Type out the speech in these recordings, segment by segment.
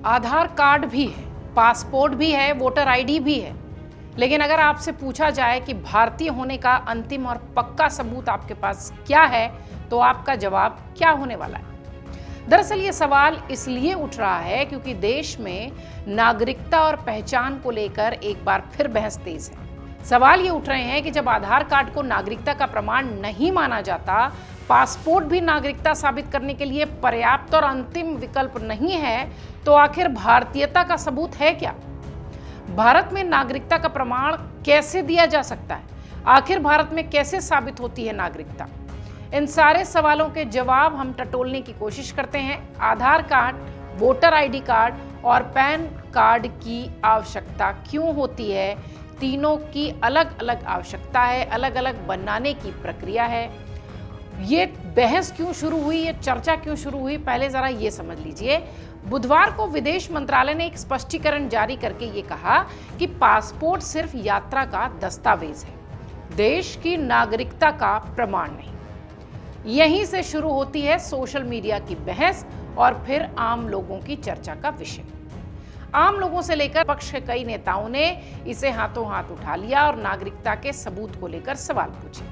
आधार card भी है, passport भी है, वोटर आईडी भी है, लेकिन अगर आपसे पूछा जाए कि भारतीय होने का अंतिम और पक्का सबूत आपके पास क्या है, तो आपका जवाब क्या होने वाला है? दरअसल ये सवाल इसलिए उठ रहा है क्योंकि देश में नागरिकता और पहचान को लेकर एक बार फिर बहस तेज है। सवाल ये उठ रहे हैं कि जब आधार कार्ड को नागरिकता का प्रमाण नहीं माना जाता, पासपोर्ट भी नागरिकता साबित करने के लिए पर्याप्त और अंतिम विकल्प नहीं है, तो आखिर भारतीयता का सबूत है क्या? भारत में नागरिकता का प्रमाण कैसे दिया जा सकता है? आखिर भारत में कैसे साबित होती है नागरिकता? इन सारे सवालों के जवाब हम टटोलने की कोशिश करते हैं। आधार कार्ड, वोटर आईडी कार्ड और पैन कार्ड की आवश्यकता क्यों होती है? तीनों की अलग अलग आवश्यकता है, अलग अलग बनाने की प्रक्रिया है। ये बहस क्यों शुरू हुई, ये चर्चा क्यों शुरू हुई, पहले जरा ये समझ लीजिए। बुधवार को विदेश मंत्रालय ने एक स्पष्टीकरण जारी करके ये कहा कि पासपोर्ट सिर्फ यात्रा का दस्तावेज है, देश की नागरिकता का प्रमाण नहीं। यहीं से शुरू होती है सोशल मीडिया की बहस और फिर आम लोगों की चर्चा का विषय। आम लोगों से लेकर पक्ष के कई नेताओं ने इसे हाथों हाथ उठा लिया और नागरिकता के सबूत को लेकर सवाल पूछे।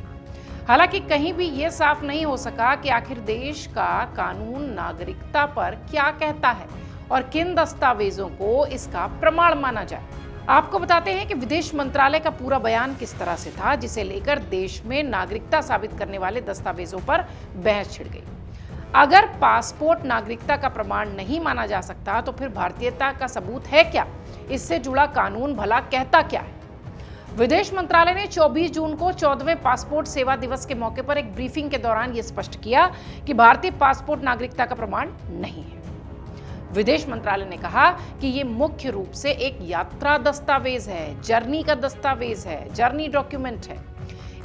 हालांकि कहीं भी ये साफ नहीं हो सका कि आखिर देश का कानून नागरिकता पर क्या कहता है और किन दस्तावेजों को इसका प्रमाण माना जाए। आपको बताते हैं कि विदेश मंत्रालय का पूरा बयान किस तरह से था, जिसे लेकर देश में नागरिकता साबित करने वाले दस्तावेजों पर बहस छिड़ गई। अगर पासपोर्ट नागरिकता का प्रमाण नहीं माना जा सकता, तो फिर भारतीयता का सबूत है क्या? इससे जुड़ा कानून भला कहता क्या है? विदेश मंत्रालय ने 24 जून को 14वें पासपोर्ट सेवा दिवस के मौके पर एक ब्रीफिंग के दौरान यह स्पष्ट किया कि भारतीय पासपोर्ट नागरिकता का प्रमाण नहीं है। विदेश मंत्रालय ने कहा कि ये मुख्य रूप से एक यात्रा दस्तावेज है, जर्नी का दस्तावेज है, जर्नी डॉक्यूमेंट है।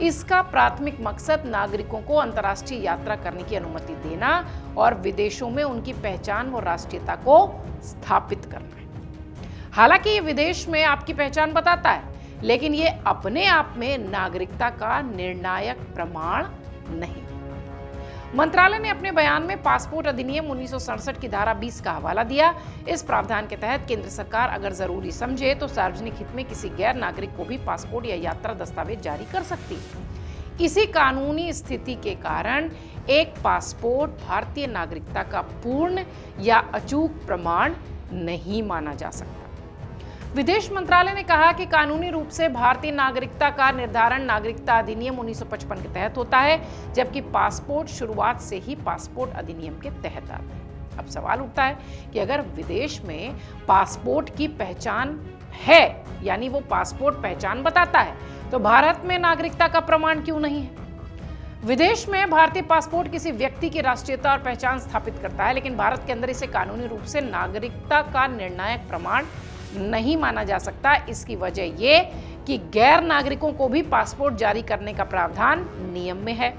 इसका प्राथमिक मकसद नागरिकों को अंतर्राष्ट्रीय यात्रा करने की अनुमति देना और विदेशों में उनकी पहचान व राष्ट्रीयता को स्थापित करना है। हालांकि ये विदेश में आपकी पहचान बताता है, लेकिन ये अपने आप में नागरिकता का निर्णायक प्रमाण नहीं। मंत्रालय ने अपने बयान में पासपोर्ट अधिनियम 1967 की धारा 20 का हवाला दिया। इस प्रावधान के तहत केंद्र सरकार अगर जरूरी समझे तो सार्वजनिक हित में किसी गैर नागरिक को भी पासपोर्ट या यात्रा दस्तावेज जारी कर सकती है। इसी कानूनी स्थिति के कारण एक पासपोर्ट भारतीय नागरिकता का पूर्ण या अचूक प्रमाण नहीं माना जा सकता। विदेश मंत्रालय ने कहा कि कानूनी रूप से भारतीय नागरिकता का निर्धारण नागरिकता अधिनियम 1955 के तहत होता है, जबकि पासपोर्ट शुरुआत से ही पासपोर्ट अधिनियम के तहत आता है। अब सवाल उठता है कि अगर विदेश में पासपोर्ट की पहचान है, यानी वो पासपोर्ट पहचान बताता है, तो भारत में नागरिकता का प्रमाण क्यों नहीं है? विदेश में भारतीय पासपोर्ट किसी व्यक्ति की राष्ट्रीयता और पहचान स्थापित करता है, लेकिन भारत के अंदर इसे कानूनी रूप से नागरिकता का निर्णायक प्रमाण नहीं माना जा सकता। इसकी वजह ये कि गैर नागरिकों को भी पासपोर्ट जारी करने का प्रावधान नियम में है।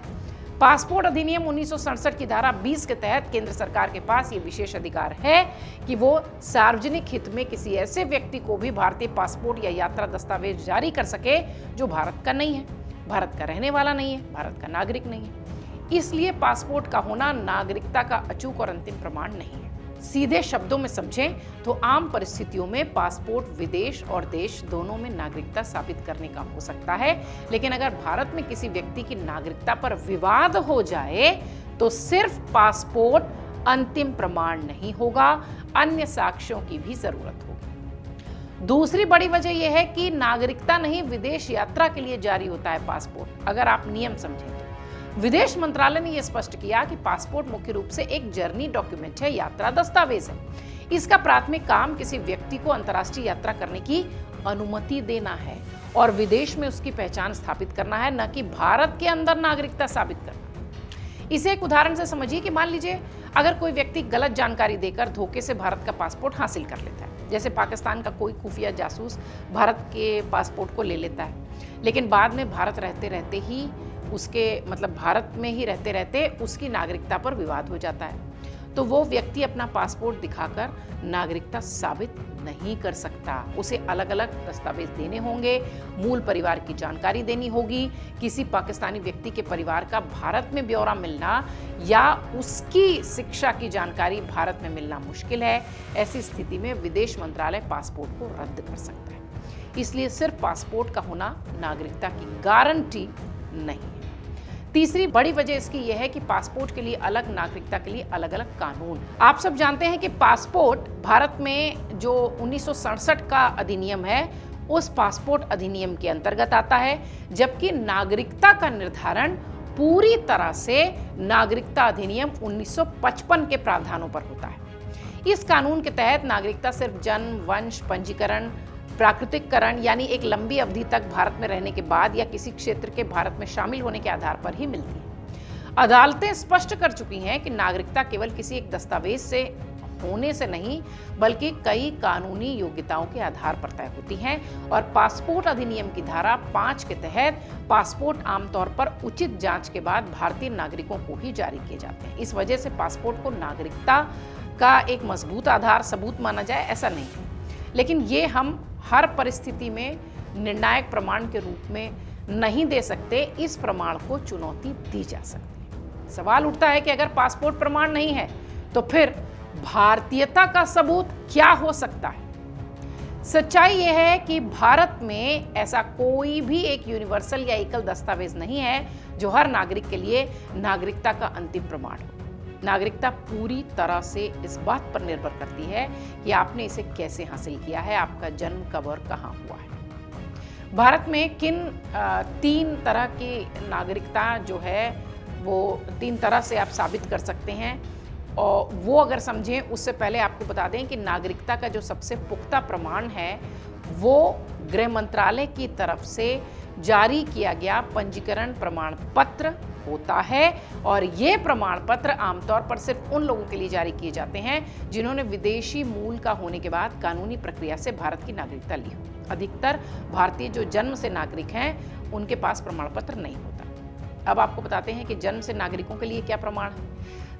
पासपोर्ट अधिनियम 1967 की धारा 20 के तहत केंद्र सरकार के पास ये विशेष अधिकार है कि वो सार्वजनिक हित में किसी ऐसे व्यक्ति को भी भारतीय पासपोर्ट या यात्रा दस्तावेज जारी कर सके जो भारत का नहीं है, भारत का रहने वाला नहीं है, भारत का नागरिक नहीं है। इसलिए पासपोर्ट का होना नागरिकता का अचूक और अंतिम प्रमाण नहीं है। सीधे शब्दों में समझें तो आम परिस्थितियों में पासपोर्ट विदेश और देश दोनों में नागरिकता साबित करने का हो सकता है, लेकिन अगर भारत में किसी व्यक्ति की नागरिकता पर विवाद हो जाए तो सिर्फ पासपोर्ट अंतिम प्रमाण नहीं होगा, अन्य साक्ष्यों की भी जरूरत होगी। दूसरी बड़ी वजह यह है कि नागरिकता नहीं, विदेश यात्रा के लिए जारी होता है पासपोर्ट। अगर आप नियम समझें तो विदेश मंत्रालय ने यह स्पष्ट किया कि पासपोर्ट मुख्य रूप से एक जर्नी डॉक्यूमेंट है, यात्रा दस्तावेज है। इसका प्राथमिक काम किसी व्यक्ति को अंतर्राष्ट्रीय यात्रा करने की अनुमति देना है और विदेश में उसकी पहचान स्थापित करना है, न कि भारत के अंदर नागरिकता साबित करना। इसे एक उदाहरण से समझिए कि मान लीजिए अगर कोई व्यक्ति गलत जानकारी देकर धोखे से भारत का पासपोर्ट हासिल कर लेता है, जैसे पाकिस्तान का कोई खुफिया जासूस भारत के पासपोर्ट को ले लेता है, लेकिन बाद में भारत रहते रहते ही उसके भारत में ही रहते रहते उसकी नागरिकता पर विवाद हो जाता है, तो वो व्यक्ति अपना पासपोर्ट दिखाकर नागरिकता साबित नहीं कर सकता। उसे अलग अलग दस्तावेज देने होंगे, मूल परिवार की जानकारी देनी होगी। किसी पाकिस्तानी व्यक्ति के परिवार का भारत में ब्यौरा मिलना या उसकी शिक्षा की जानकारी भारत में मिलना मुश्किल है। ऐसी स्थिति में विदेश मंत्रालय पासपोर्ट को रद्द कर सकता है। इसलिए सिर्फ पासपोर्ट का होना नागरिकता की गारंटी नहीं है। तीसरी बड़ी वजह इसकी यह है कि पासपोर्ट के लिए अलग, नागरिकता के लिए अलग अलग कानून। आप सब जानते हैं कि पासपोर्ट भारत में जो 1967 का अधिनियम है उस पासपोर्ट अधिनियम के अंतर्गत आता है, जबकि नागरिकता का निर्धारण पूरी तरह से नागरिकता अधिनियम 1955 के प्रावधानों पर होता है। इस कानून के तहत नागरिकता सिर्फ जन्म, वंश, पंजीकरण, प्राकृतिककरण यानी एक लंबी अवधि तक भारत में रहने के बाद या किसी क्षेत्र के भारत में शामिल होने के आधार पर ही मिलती है। अदालतें स्पष्ट कर चुकी हैं कि नागरिकता केवल किसी एक दस्तावेज से होने से नहीं बल्कि कई कानूनी योग्यताओं के आधार पर तय होती हैं और पासपोर्ट अधिनियम की धारा 5 के तहत पासपोर्ट आमतौर पर उचित जांच के बाद भारतीय नागरिकों को ही जारी किए जाते हैं। इस वजह से पासपोर्ट को नागरिकता का एक मजबूत आधार सबूत माना जाए ऐसा नहीं है, लेकिन ये हम हर परिस्थिति में निर्णायक प्रमाण के रूप में नहीं दे सकते। इस प्रमाण को चुनौती दी जा सकती है। सवाल उठता है कि अगर पासपोर्ट प्रमाण नहीं है तो फिर भारतीयता का सबूत क्या हो सकता है? सच्चाई यह है कि भारत में ऐसा कोई भी एक यूनिवर्सल या एकल दस्तावेज नहीं है जो हर नागरिक के लिए नागरिकता का अंतिम प्रमाण हो। नागरिकता पूरी तरह से इस बात पर निर्भर करती है कि आपने इसे कैसे हासिल किया है, आपका जन्म कब और कहाँ हुआ है। भारत में किन 3 तरह की नागरिकता जो है वो 3 तरह से आप साबित कर सकते हैं, और वो अगर समझें उससे पहले आपको बता दें कि नागरिकता का जो सबसे पुख्ता प्रमाण है वो गृह मंत्रालय की तरफ से जारी किया गया पंजीकरण प्रमाण पत्र होता है और ये प्रमाण पत्र आमतौर पर सिर्फ उन लोगों के लिए जारी किए जाते हैं जिन्होंने विदेशी मूल का होने के बाद कानूनी प्रक्रिया से भारत की नागरिकता ली हो। अधिकतर भारतीय जो जन्म से नागरिक हैं उनके पास प्रमाण पत्र नहीं होता। अब आपको बताते हैं कि जन्म से नागरिकों के लिए क्या प्रमाण है।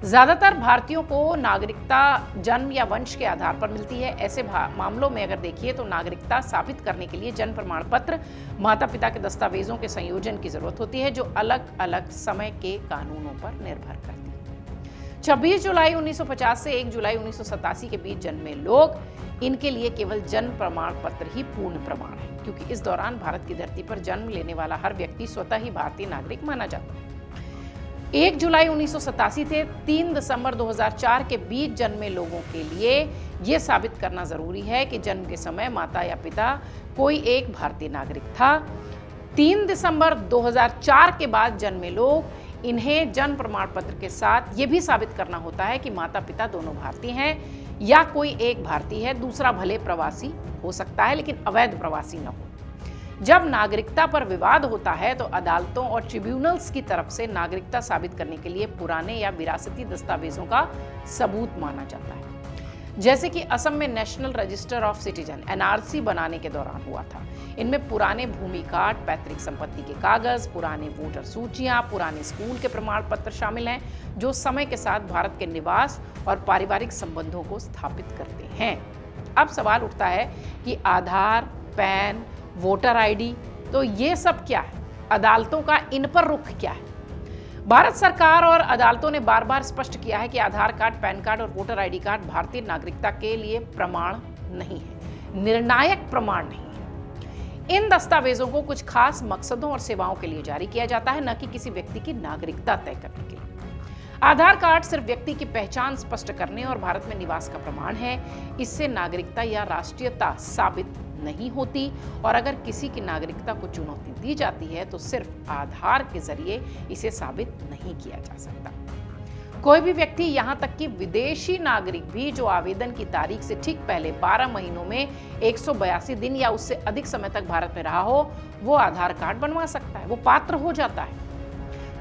ज्यादातर भारतीयों को नागरिकता जन्म या वंश के आधार पर मिलती है। ऐसे मामलों में अगर देखिए तो नागरिकता साबित करने के लिए जन्म प्रमाण पत्र, माता पिता के दस्तावेजों के संयोजन की जरूरत होती है जो अलग अलग समय के कानूनों पर निर्भर करती है। 26 जुलाई 1950 से 1 जुलाई 1987 के बीच जन्मे लोग, इनके लिए केवल जन्म प्रमाण पत्र ही पूर्ण प्रमाण है, क्योंकि इस दौरान भारत की धरती पर जन्म लेने वाला हर व्यक्ति स्वतः ही भारतीय नागरिक माना जाता है। 1 जुलाई 1987 से 3 दिसंबर 2004 के बीच जन्मे लोगों के लिए ये साबित करना जरूरी है कि जन्म के समय माता या पिता कोई एक भारतीय नागरिक था। 3 दिसंबर 2004 के बाद जन्मे लोग, इन्हें जन्म प्रमाण पत्र के साथ ये भी साबित करना होता है कि माता पिता दोनों भारतीय हैं या कोई एक भारतीय है, दूसरा भले प्रवासी हो सकता है लेकिन अवैध प्रवासी न हो। जब नागरिकता पर विवाद होता है तो अदालतों और ट्रिब्यूनल्स की तरफ से नागरिकता साबित करने के लिए पुराने या विरासती दस्तावेजों का सबूत माना जाता है, जैसे कि असम में national register of citizen NRC बनाने के दौरान हुआ था। इनमें पुराने भूमि कार्ड, पैतृक संपत्ति के कागज, पुराने वोटर सूचियां, पुराने स्कूल के प्रमाण पत्र शामिल हैं जो समय के साथ भारत के निवास और पारिवारिक संबंधों को स्थापित करते हैं। अब सवाल उठता है कि आधार, पैन, वोटर ID, तो ये सब क्या है? अदालतों का इन पर रुख क्या है? भारत सरकार और अदालतों ने बार बार स्पष्ट किया है कि आधार कार्ड, पैन कार्ड और वोटर ID कार्ड भारतीय नागरिकता के लिए प्रमाण नहीं है, निर्णायक प्रमाण नहीं है। इन दस्तावेजों को कुछ खास मकसदों और सेवाओं के लिए जारी किया जाता है, न कि किसी व्यक्ति की नागरिकता तय करने के लिए। आधार कार्ड सिर्फ व्यक्ति की पहचान स्पष्ट करने और भारत में निवास का प्रमाण है। इससे नागरिकता या राष्ट्रीयता साबित नहीं होती और अगर किसी की नागरिकता को चुनौती दी जाती है तो सिर्फ आधार के जरिए इसे साबित नहीं किया जा सकता। कोई भी व्यक्ति, यहां तक कि विदेशी नागरिक भी, जो आवेदन की तारीख से ठीक पहले 12 महीनों में 182 दिन या उससे अधिक समय तक भारत में रहा हो, वो आधार कार्ड बनवा सकता है, वो पात्र हो जाता है।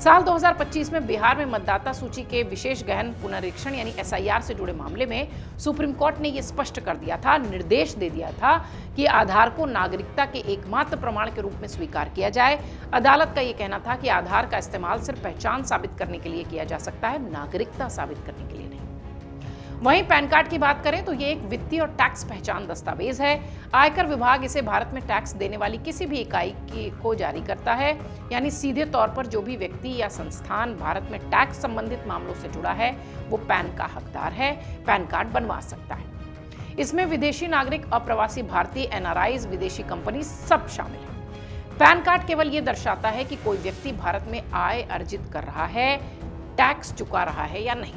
साल 2025 में बिहार में मतदाता सूची के विशेष गहन पुनरीक्षण यानी SIR से जुड़े मामले में सुप्रीम कोर्ट ने यह स्पष्ट कर दिया था, निर्देश दे दिया था कि आधार को नागरिकता के एकमात्र प्रमाण के रूप में स्वीकार किया जाए। अदालत का यह कहना था कि आधार का इस्तेमाल सिर्फ पहचान साबित करने के लिए किया जा सकता है, नागरिकता साबित करने के लिए नहीं। वहीं पैन कार्ड की बात करें तो ये एक वित्तीय और टैक्स पहचान दस्तावेज है। आयकर विभाग इसे भारत में टैक्स देने वाली किसी भी इकाई को जारी करता है, यानी सीधे तौर पर जो भी व्यक्ति या संस्थान भारत में टैक्स संबंधित मामलों से जुड़ा है वो पैन का हकदार है, पैन कार्ड बनवा सकता है। इसमें विदेशी नागरिक, अप्रवासी भारतीय, एनआरआईज, विदेशी कंपनी सब शामिल है। पैन कार्ड केवल ये दर्शाता है कि कोई व्यक्ति भारत में आय अर्जित कर रहा है, टैक्स चुका रहा है या नहीं।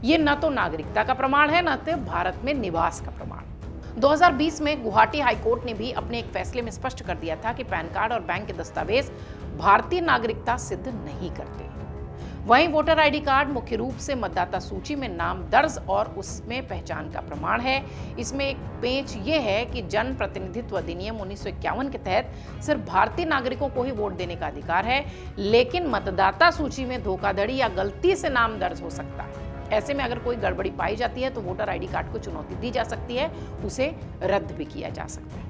ये न तो नागरिकता का प्रमाण है, न तो भारत में निवास का प्रमाण। 2020 में गुवाहाटी हाईकोर्ट ने भी अपने एक फैसले में स्पष्ट कर दिया था कि पैन कार्ड और बैंक के दस्तावेज भारतीय नागरिकता सिद्ध नहीं करते। वहीं वोटर आईडी कार्ड मुख्य रूप से मतदाता सूची में नाम दर्ज और उसमें पहचान का प्रमाण है। इसमें एक पेंच ये है कि जन प्रतिनिधित्व अधिनियम 1951 के तहत सिर्फ भारतीय नागरिकों को ही वोट देने का अधिकार है, लेकिन मतदाता सूची में धोखाधड़ी या गलती से नाम दर्ज हो सकता है। ऐसे में अगर कोई गड़बड़ी पाई जाती है तो वोटर आईडी कार्ड को चुनौती दी जा सकती है, उसे रद्द भी किया जा सकता है।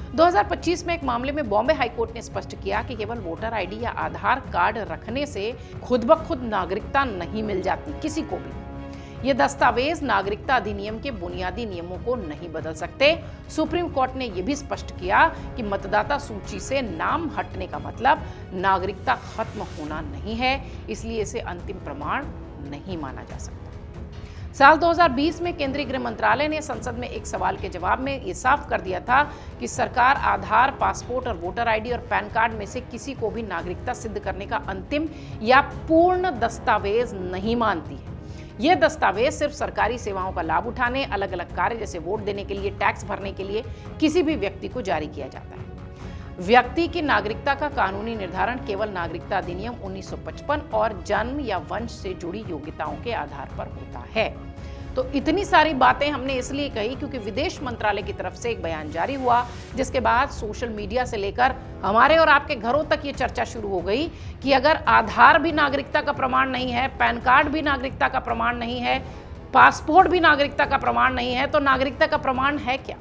2025 में एक मामले में बॉम्बे हाईकोर्ट ने स्पष्ट किया कि केवल वोटर आईडी या आधार कार्ड रखने से खुद ब खुद नागरिकता नहीं मिल जाती किसी को भी। ये दस्तावेज नागरिकता अधिनियम के बुनियादी नियमों को नहीं बदल सकते। सुप्रीम कोर्ट ने यह भी स्पष्ट किया कि मतदाता सूची से नाम हटने का मतलब नागरिकता खत्म होना नहीं है, इसलिए इसे अंतिम प्रमाण नहीं माना जा सकता। साल 2020 में केंद्रीय गृह मंत्रालय ने संसद में एक सवाल के जवाब में ये साफ कर दिया था कि सरकार आधार, पासपोर्ट और वोटर आईडी और पैन कार्ड में से किसी को भी नागरिकता सिद्ध करने का अंतिम या पूर्ण दस्तावेज नहीं मानती है। यह दस्तावेज सिर्फ सरकारी सेवाओं का लाभ उठाने, अलग अलग कार्य जैसे वोट देने के लिए, टैक्स भरने के लिए किसी भी व्यक्ति को जारी किया जाता है। व्यक्ति की नागरिकता का कानूनी निर्धारण केवल नागरिकता अधिनियम 1955 और जन्म या वंश से जुड़ी योग्यताओं के आधार पर होता है। तो इतनी सारी बातें हमने इसलिए कही क्योंकि विदेश मंत्रालय की तरफ से एक बयान जारी हुआ, जिसके बाद सोशल मीडिया से लेकर हमारे और आपके घरों तक ये चर्चा शुरू हो गई कि अगर आधार भी नागरिकता का प्रमाण नहीं है, पैन कार्ड भी नागरिकता का प्रमाण नहीं है, पासपोर्ट भी नागरिकता का प्रमाण नहीं है, तो नागरिकता का प्रमाण है क्या?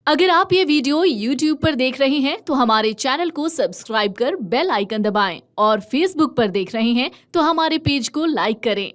अगर आप ये वीडियो YouTube पर देख रहे हैं तो हमारे चैनल को सब्सक्राइब कर बेल आइकन दबाएं और Facebook पर देख रहे हैं तो हमारे पेज को लाइक करें।